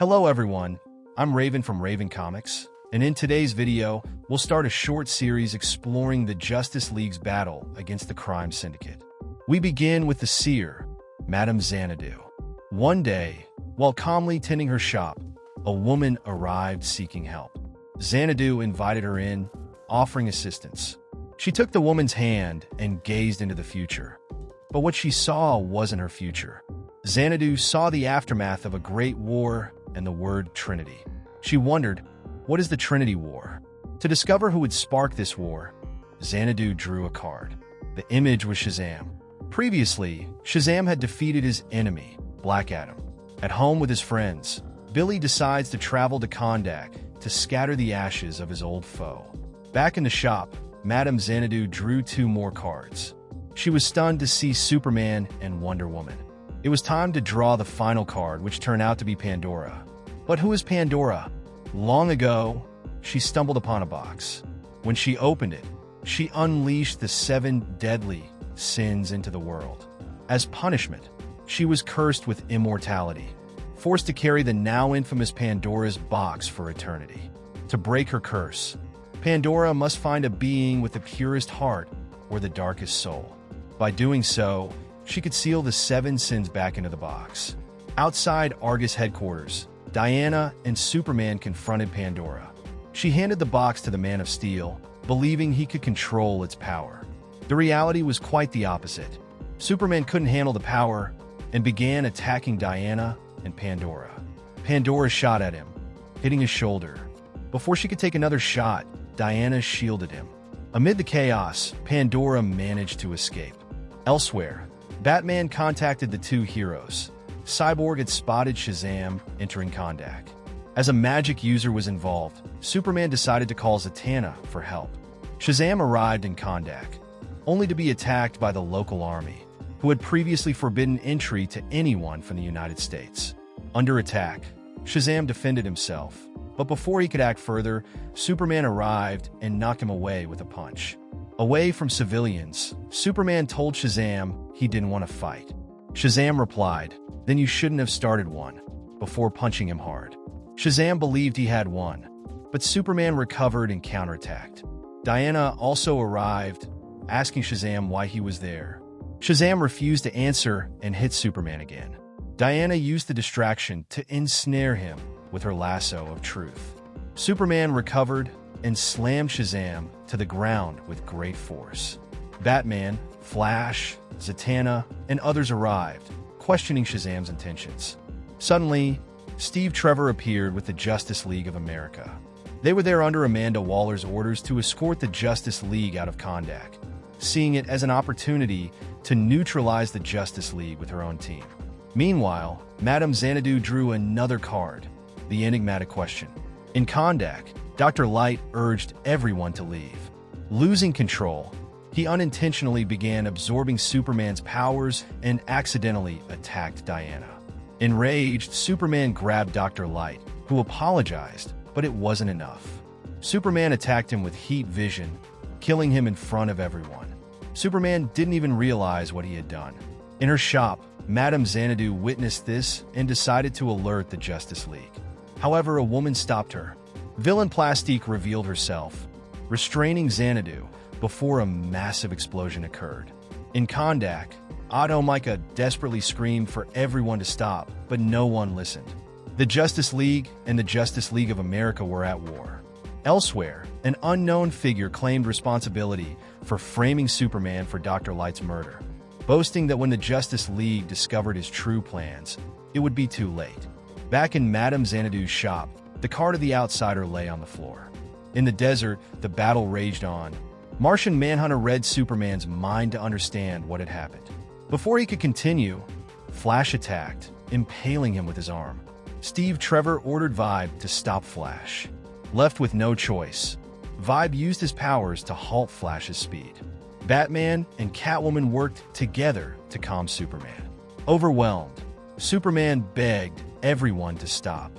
Hello everyone, I'm Raven from Raven Comics, and in today's video, we'll start a short series exploring the Justice League's battle against the Crime Syndicate. We begin with the seer, Madame Xanadu. One day, while calmly tending her shop, a woman arrived seeking help. Xanadu invited her in, offering assistance. She took the woman's hand and gazed into the future. But what she saw wasn't her future. Xanadu saw the aftermath of a great war and the word Trinity. She wondered, what is the Trinity War? To discover who would spark this war, Xanadu drew a card. The image was Shazam. Previously, Shazam had defeated his enemy, Black Adam. At home with his friends, Billy decides to travel to Kahndaq to scatter the ashes of his old foe. Back in the shop, Madame Xanadu drew two more cards. She was stunned to see Superman and Wonder Woman. It was time to draw the final card, which turned out to be Pandora. But who is Pandora? Long ago, she stumbled upon a box. When she opened it, she unleashed the 7 deadly sins into the world. As punishment, she was cursed with immortality, forced to carry the now infamous Pandora's box for eternity. To break her curse, Pandora must find a being with the purest heart or the darkest soul. By doing so, she could seal the 7 sins back into the box. Outside Argus headquarters, Diana and Superman confronted Pandora. She handed the box to the Man of Steel, believing he could control its power. The reality was quite the opposite. Superman couldn't handle the power and began attacking Diana and Pandora. Pandora shot at him, hitting his shoulder. Before she could take another shot, Diana shielded him. Amid the chaos, Pandora managed to escape. Elsewhere, Batman contacted the two heroes. Cyborg had spotted Shazam entering Kahndaq. As a magic user was involved, Superman decided to call Zatanna for help. Shazam arrived in Kahndaq, only to be attacked by the local army, who had previously forbidden entry to anyone from the United States. Under attack, Shazam defended himself, but before he could act further, Superman arrived and knocked him away with a punch. Away from civilians, Superman told Shazam he didn't want to fight. Shazam replied, "Then you shouldn't have started one," before punching him hard. Shazam believed he had won, but Superman recovered and counterattacked. Diana also arrived, asking Shazam why he was there. Shazam refused to answer and hit Superman again. Diana used the distraction to ensnare him with her lasso of truth. Superman recovered and slammed Shazam to the ground with great force. Batman, Flash, Zatanna, and others arrived, questioning Shazam's intentions. Suddenly, Steve Trevor appeared with the Justice League of America. They were there under Amanda Waller's orders to escort the Justice League out of Kahndaq, seeing it as an opportunity to neutralize the Justice League with her own team. Meanwhile, Madame Xanadu drew another card, the enigmatic question. In Kahndaq, Dr. Light urged everyone to leave. Losing control, he unintentionally began absorbing Superman's powers and accidentally attacked Diana. Enraged, Superman grabbed Dr. Light, who apologized, but it wasn't enough. Superman attacked him with heat vision, killing him in front of everyone. Superman didn't even realize what he had done. In her shop, Madame Xanadu witnessed this and decided to alert the Justice League. However, a woman stopped her. Villain Plastique revealed herself, restraining Xanadu before a massive explosion occurred. In Kahndaq, Otto Micah desperately screamed for everyone to stop, but no one listened. The Justice League and the Justice League of America were at war. Elsewhere, an unknown figure claimed responsibility for framing Superman for Dr. Light's murder, boasting that when the Justice League discovered his true plans, it would be too late. Back in Madame Xanadu's shop, the card of the outsider lay on the floor. In the desert, the battle raged on. Martian Manhunter read Superman's mind to understand what had happened. Before he could continue, Flash attacked, impaling him with his arm. Steve Trevor ordered Vibe to stop Flash. Left with no choice, Vibe used his powers to halt Flash's speed. Batman and Catwoman worked together to calm Superman. Overwhelmed, Superman begged everyone to stop.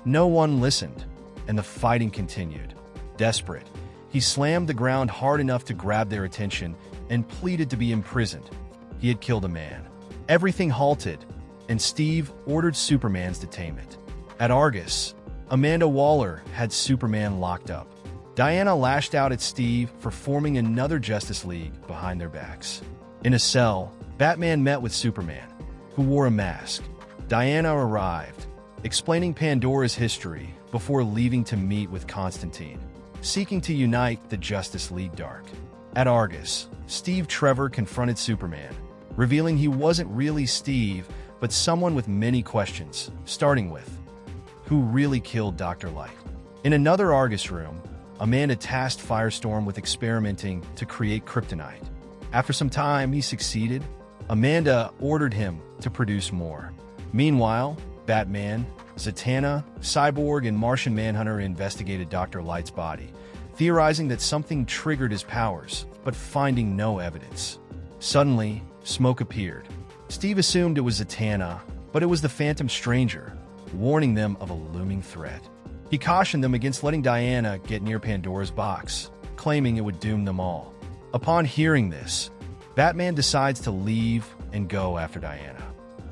No one listened, and the fighting continued. Desperate, he slammed the ground hard enough to grab their attention and pleaded to be imprisoned. He had killed a man. Everything halted, and Steve ordered Superman's detainment. At Argus, Amanda Waller had Superman locked up. Diana lashed out at Steve for forming another Justice League behind their backs. In a cell, Batman met with Superman, who wore a mask. Diana arrived, explaining Pandora's history before leaving to meet with Constantine, seeking to unite the Justice League Dark. At Argus, Steve Trevor confronted Superman, revealing he wasn't really Steve, but someone with many questions, starting with, who really killed Dr. Light? In another Argus room, Amanda tasked Firestorm with experimenting to create kryptonite. After some time, he succeeded. Amanda ordered him to produce more. Meanwhile, Batman, Zatanna, Cyborg, and Martian Manhunter investigated Dr. Light's body, theorizing that something triggered his powers, but finding no evidence. Suddenly, smoke appeared. Steve assumed it was Zatanna, but it was the Phantom Stranger, warning them of a looming threat. He cautioned them against letting Diana get near Pandora's box, claiming it would doom them all. Upon hearing this, Batman decides to leave and go after Diana.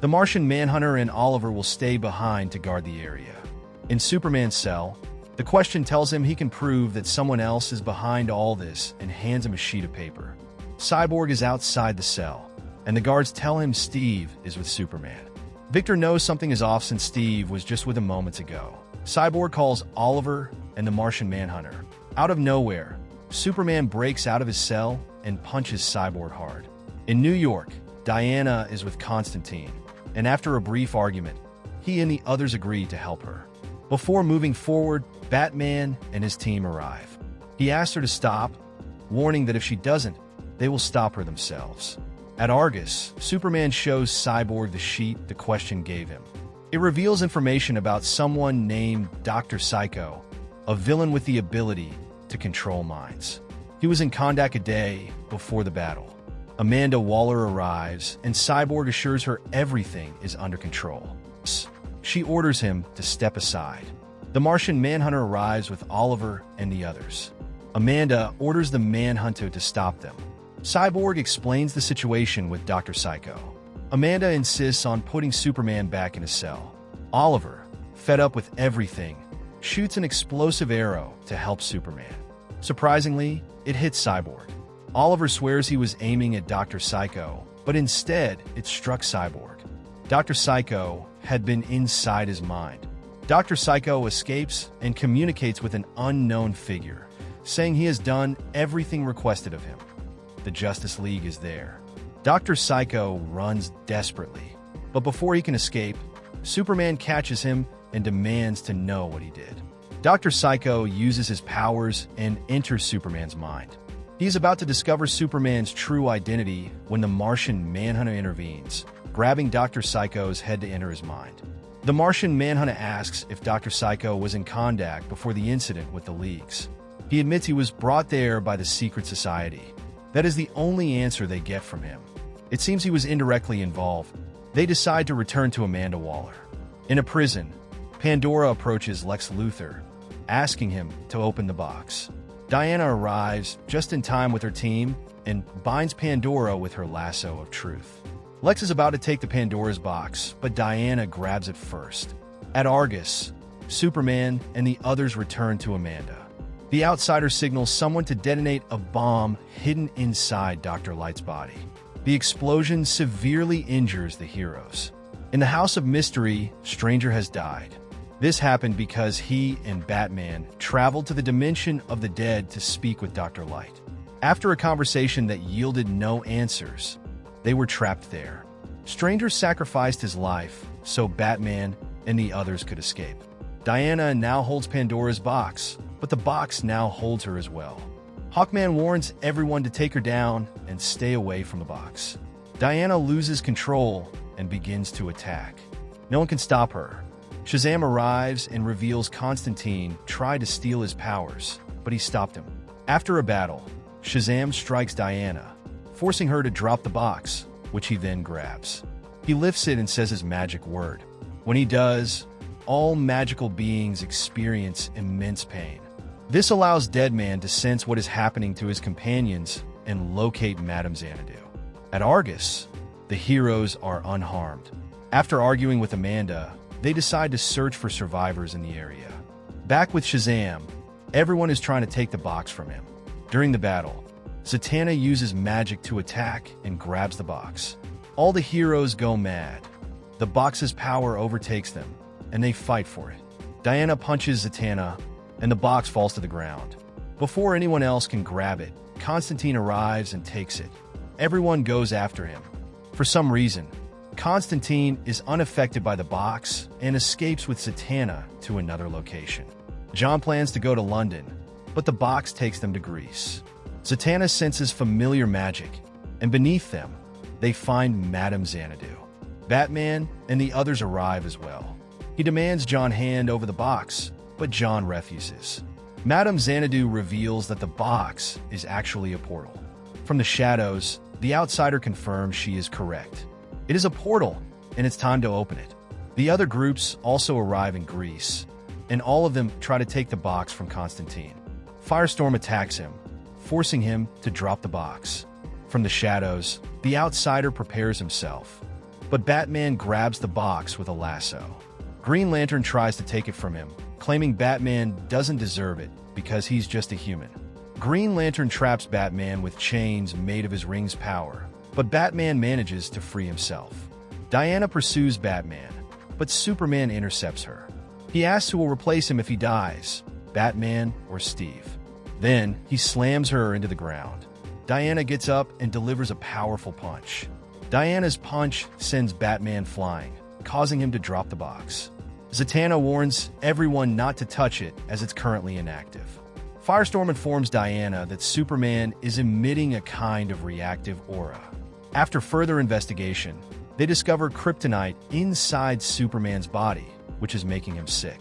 The Martian Manhunter and Oliver will stay behind to guard the area. In Superman's cell, the Question tells him he can prove that someone else is behind all this and hands him a sheet of paper. Cyborg is outside the cell, and the guards tell him Steve is with Superman. Victor knows something is off since Steve was just with him moments ago. Cyborg calls Oliver and the Martian Manhunter. Out of nowhere, Superman breaks out of his cell and punches Cyborg hard. In New York, Diana is with Constantine, and after a brief argument, he and the others agree to help her. Before moving forward, Batman and his team arrive. He asks her to stop, warning that if she doesn't, they will stop her themselves. At Argus, Superman shows Cyborg the sheet the Question gave him. It reveals information about someone named Dr. Psycho, a villain with the ability to control minds. He was in Kahndaq a day before the battle. Amanda Waller arrives, and Cyborg assures her everything is under control. She orders him to step aside. The Martian Manhunter arrives with Oliver and the others. Amanda orders the Manhunter to stop them. Cyborg explains the situation with Dr. Psycho. Amanda insists on putting Superman back in his cell. Oliver, fed up with everything, shoots an explosive arrow to help Superman. Surprisingly, it hits Cyborg. Oliver swears he was aiming at Dr. Psycho, but instead it struck Cyborg. Dr. Psycho had been inside his mind. Dr. Psycho escapes and communicates with an unknown figure, saying he has done everything requested of him. The Justice League is there. Dr. Psycho runs desperately, but before he can escape, Superman catches him and demands to know what he did. Dr. Psycho uses his powers and enters Superman's mind. He is about to discover Superman's true identity when the Martian Manhunter intervenes, grabbing Dr. Psycho's head to enter his mind. The Martian Manhunter asks if Dr. Psycho was in Kahndaq before the incident with the Leagues. He admits he was brought there by the secret society. That is the only answer they get from him. It seems he was indirectly involved. They decide to return to Amanda Waller. In a prison, Pandora approaches Lex Luthor, asking him to open the box. Diana arrives just in time with her team and binds Pandora with her lasso of truth. Lex is about to take the Pandora's box, but Diana grabs it first. At Argus, Superman and the others return to Amanda. The outsider signals someone to detonate a bomb hidden inside Dr. Light's body. The explosion severely injures the heroes. In the House of Mystery, Stranger has died. This happened because he and Batman traveled to the dimension of the dead to speak with Dr. Light. After a conversation that yielded no answers, they were trapped there. Stranger sacrificed his life so Batman and the others could escape. Diana now holds Pandora's box, but the box now holds her as well. Hawkman warns everyone to take her down and stay away from the box. Diana loses control and begins to attack. No one can stop her. Shazam arrives and reveals Constantine tried to steal his powers, but he stopped him. After a battle, Shazam strikes Diana, forcing her to drop the box, which he then grabs. He lifts it and says his magic word. When he does, all magical beings experience immense pain. This allows Deadman to sense what is happening to his companions and locate Madame Xanadu. At Argus, the heroes are unharmed. After arguing with Amanda, they decide to search for survivors in the area. Back with Shazam, everyone is trying to take the box from him. During the battle, Zatanna uses magic to attack and grabs the box. All the heroes go mad. The box's power overtakes them, and they fight for it. Diana punches Zatanna, and the box falls to the ground. Before anyone else can grab it, Constantine arrives and takes it. Everyone goes after him. For some reason, Constantine is unaffected by the box and escapes with Zatanna to another location. John plans to go to London, but the box takes them to Greece. Zatanna senses familiar magic, and beneath them, they find Madame Xanadu. Batman and the others arrive as well. He demands John hand over the box, but John refuses. Madame Xanadu reveals that the box is actually a portal. From the shadows, the outsider confirms she is correct. It is a portal, and it's time to open it. The other groups also arrive in Greece, and all of them try to take the box from Constantine. Firestorm attacks him, forcing him to drop the box. From the shadows, the outsider prepares himself, but Batman grabs the box with a lasso. Green Lantern tries to take it from him, claiming Batman doesn't deserve it because he's just a human. Green Lantern traps Batman with chains made of his ring's power, but Batman manages to free himself. Diana pursues Batman, but Superman intercepts her. He asks who will replace him if he dies, Batman or Steve. Then he slams her into the ground. Diana gets up and delivers a powerful punch. Diana's punch sends Batman flying, causing him to drop the box. Zatanna warns everyone not to touch it as it's currently inactive. Firestorm informs Diana that Superman is emitting a kind of reactive aura. After further investigation, they discover kryptonite inside Superman's body, which is making him sick.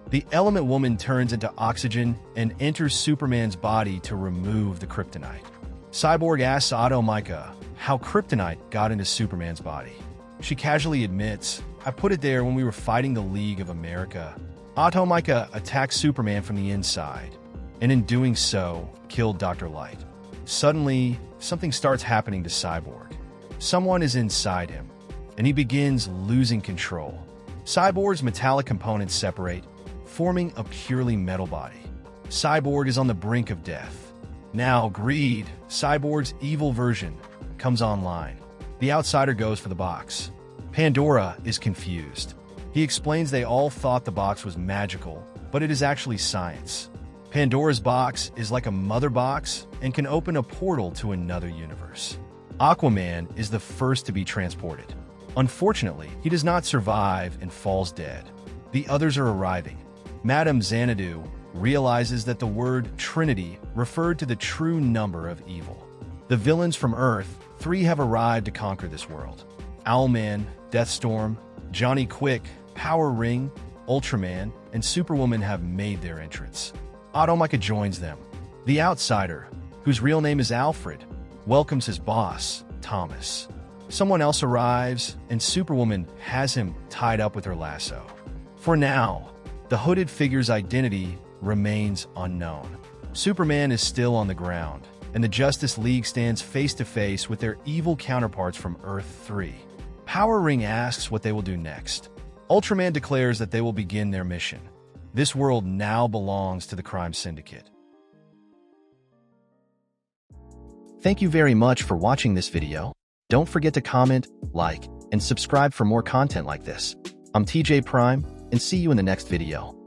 The Element Woman turns into oxygen and enters Superman's body to remove the kryptonite. Cyborg asks Otto Micah how kryptonite got into Superman's body. She casually admits, "I put it there when we were fighting the League of America." Otto Micah attacks Superman from the inside, and in doing so, killed Dr. Light. Suddenly, something starts happening to Cyborg. Someone is inside him, and he begins losing control. Cyborg's metallic components separate, forming a purely metal body. Cyborg is on the brink of death. Now, Greed, Cyborg's evil version, comes online. The outsider goes for the box. Pandora is confused. He explains they all thought the box was magical, but it is actually science. Pandora's box is like a mother box and can open a portal to another universe. Aquaman is the first to be transported. Unfortunately, he does not survive and falls dead. The others are arriving. Madame Xanadu realizes that the word Trinity referred to the true number of evil. The villains from Earth 3 have arrived to conquer this world. Owlman, Deathstorm, Johnny Quick, Power Ring, Ultraman, and Superwoman have made their entrance. Automika joins them. The outsider, whose real name is Alfred, welcomes his boss, Thomas. Someone else arrives, and Superwoman has him tied up with her lasso. For now, the hooded figure's identity remains unknown. Superman is still on the ground, and the Justice League stands face-to-face with their evil counterparts from Earth 3. Power Ring asks what they will do next. Ultraman declares that they will begin their mission. This world now belongs to the Crime Syndicate. Thank you very much for watching this video. Don't forget to comment, like, and subscribe for more content like this. I'm TJ Prime, and see you in the next video.